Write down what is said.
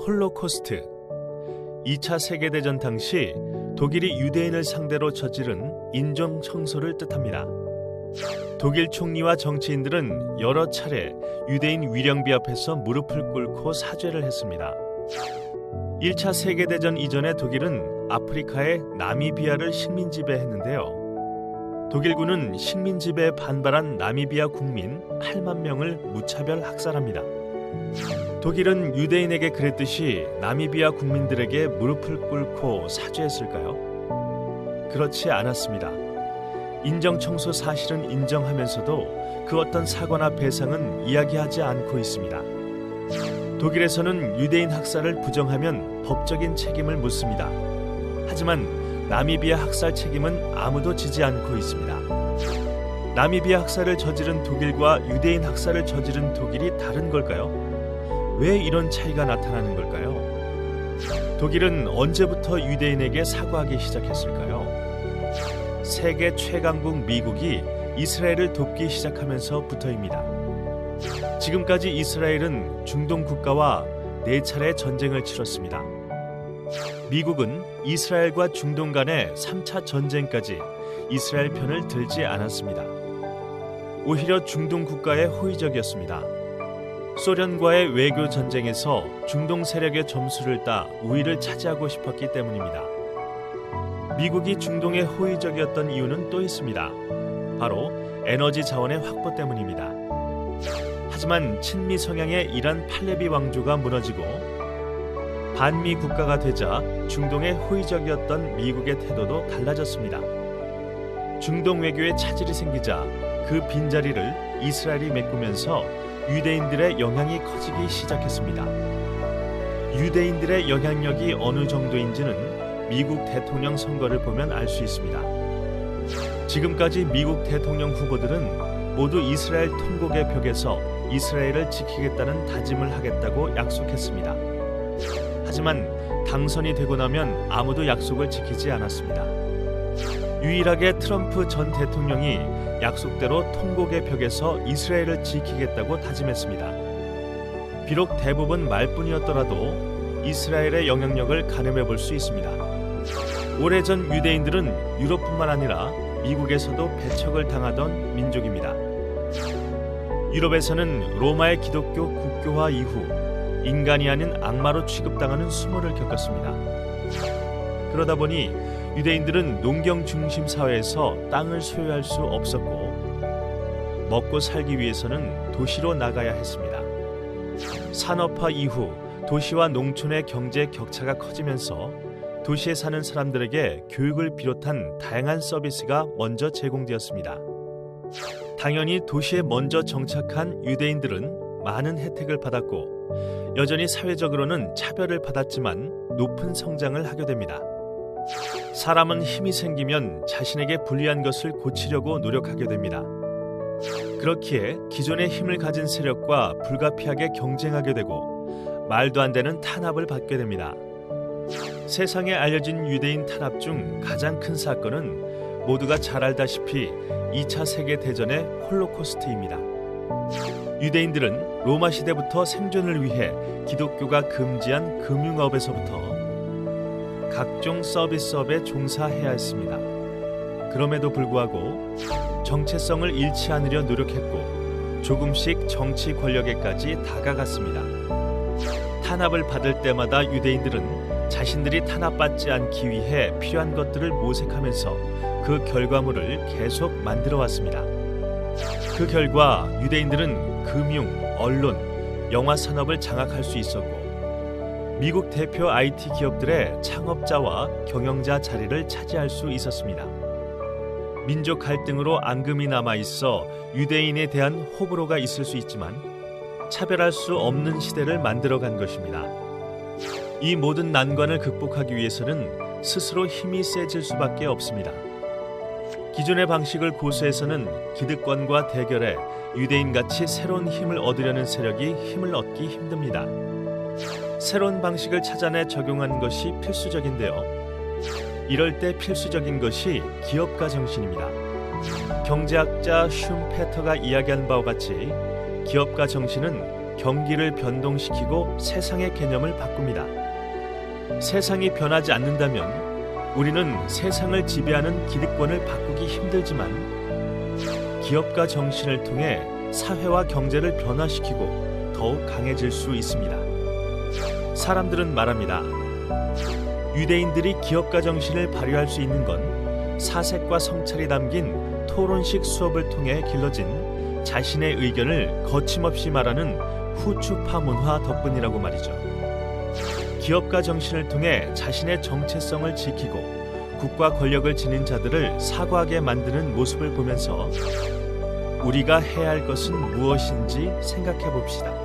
홀로코스트. 2차 세계대전 당시 독일이 유대인을 상대로 저지른 인종 청소를 뜻합니다. 독일 총리와 정치인들은 여러 차례 유대인 위령비 앞에서 무릎을 꿇고 사죄를 했습니다. 1차 세계대전 이전에 독일은 아프리카의 나미비아를 식민 지배했는데요. 독일군은 식민 지배에 반발한 나미비아 국민 8만 명을 무차별 학살합니다. 독일은 유대인에게 그랬듯이 나미비아 국민들에게 무릎을 꿇고 사죄했을까요? 그렇지 않았습니다. 인정청소 사실은 인정하면서도 그 어떤 사과나 배상은 이야기하지 않고 있습니다. 독일에서는 유대인 학살을 부정하면 법적인 책임을 묻습니다. 하지만 나미비아 학살 책임은 아무도 지지 않고 있습니다. 나미비아 학살을 저지른 독일과 유대인 학살을 저지른 독일이 다른 걸까요? 왜 이런 차이가 나타나는 걸까요? 독일은 언제부터 유대인에게 사과하기 시작했을까요? 세계 최강국 미국이 이스라엘을 돕기 시작하면서부터입니다. 지금까지 이스라엘은 중동 국가와 4차례 전쟁을 치렀습니다. 미국은 이스라엘과 중동 간의 3차 전쟁까지 이스라엘 편을 들지 않았습니다. 오히려 중동 국가에 호의적이었습니다. 소련과의 외교 전쟁에서 중동 세력의 점수를 따 우위를 차지하고 싶었기 때문입니다. 미국이 중동에 호의적이었던 이유는 또 있습니다. 바로 에너지 자원의 확보 때문입니다. 하지만 친미 성향의 이란 팔레비 왕조가 무너지고 반미 국가가 되자 중동에 호의적이었던 미국의 태도도 달라졌습니다. 중동 외교에 차질이 생기자 그 빈자리를 이스라엘이 메꾸면서 유대인들의 영향이 커지기 시작했습니다. 유대인들의 영향력이 어느 정도인지는 미국 대통령 선거를 보면 알 수 있습니다. 지금까지 미국 대통령 후보들은 모두 이스라엘 통곡의 벽에서 이스라엘을 지키겠다는 다짐을 하겠다고 약속했습니다. 하지만 당선이 되고 나면 아무도 약속을 지키지 않았습니다. 유일하게 트럼프 전 대통령이 약속대로 통곡의 벽에서 이스라엘을 지키겠다고 다짐했습니다. 비록 대부분 말뿐이었더라도 이스라엘의 영향력을 가늠해 볼 수 있습니다. 오래전 유대인들은 유럽뿐만 아니라 미국에서도 배척을 당하던 민족입니다. 유럽에서는 로마의 기독교 국교화 이후 인간이 아닌 악마로 취급당하는 수모를 겪었습니다. 그러다 보니 유대인들은 농경 중심 사회에서 땅을 소유할 수 없었고 먹고 살기 위해서는 도시로 나가야 했습니다. 산업화 이후 도시와 농촌의 경제 격차가 커지면서 도시에 사는 사람들에게 교육을 비롯한 다양한 서비스가 먼저 제공되었습니다. 당연히 도시에 먼저 정착한 유대인들은 많은 혜택을 받았고 여전히 사회적으로는 차별을 받았지만 높은 성장을 하게 됩니다. 사람은 힘이 생기면 자신에게 불리한 것을 고치려고 노력하게 됩니다. 그렇기에 기존의 힘을 가진 세력과 불가피하게 경쟁하게 되고 말도 안 되는 탄압을 받게 됩니다. 세상에 알려진 유대인 탄압 중 가장 큰 사건은 모두가 잘 알다시피 2차 세계대전의 홀로코스트입니다. 유대인들은 로마 시대부터 생존을 위해 기독교가 금지한 금융업에서부터 각종 서비스업에 종사해야 했습니다. 그럼에도 불구하고 정체성을 잃지 않으려 노력했고 조금씩 정치 권력에까지 다가갔습니다. 탄압을 받을 때마다 유대인들은 자신들이 탄압받지 않기 위해 필요한 것들을 모색하면서 그 결과물을 계속 만들어 왔습니다. 그 결과 유대인들은 금융, 언론, 영화 산업을 장악할 수 있었고 미국 대표 IT 기업들의 창업자와 경영자 자리를 차지할 수 있었습니다. 민족 갈등으로 앙금이 남아있어 유대인에 대한 호불호가 있을 수 있지만 차별할 수 없는 시대를 만들어간 것입니다. 이 모든 난관을 극복하기 위해서는 스스로 힘이 세질 수밖에 없습니다. 기존의 방식을 고수해서는 기득권과 대결해 유대인같이 새로운 힘을 얻으려는 세력이 힘을 얻기 힘듭니다. 새로운 방식을 찾아내 적용하는 것이 필수적인데요. 이럴 때 필수적인 것이 기업가 정신입니다. 경제학자 슌페터가 이야기한 바와 같이 기업가 정신은 경기를 변동시키고 세상의 개념을 바꿉니다. 세상이 변하지 않는다면 우리는 세상을 지배하는 기득권을 바꾸기 힘들지만 기업가 정신을 통해 사회와 경제를 변화시키고 더욱 강해질 수 있습니다. 사람들은 말합니다. 유대인들이 기업가 정신을 발휘할 수 있는 건 사색과 성찰이 담긴 토론식 수업을 통해 길러진 자신의 의견을 거침없이 말하는 후추파 문화 덕분이라고 말이죠. 기업가 정신을 통해 자신의 정체성을 지키고 국가 권력을 지닌 자들을 사과하게 만드는 모습을 보면서 우리가 해야 할 것은 무엇인지 생각해 봅시다.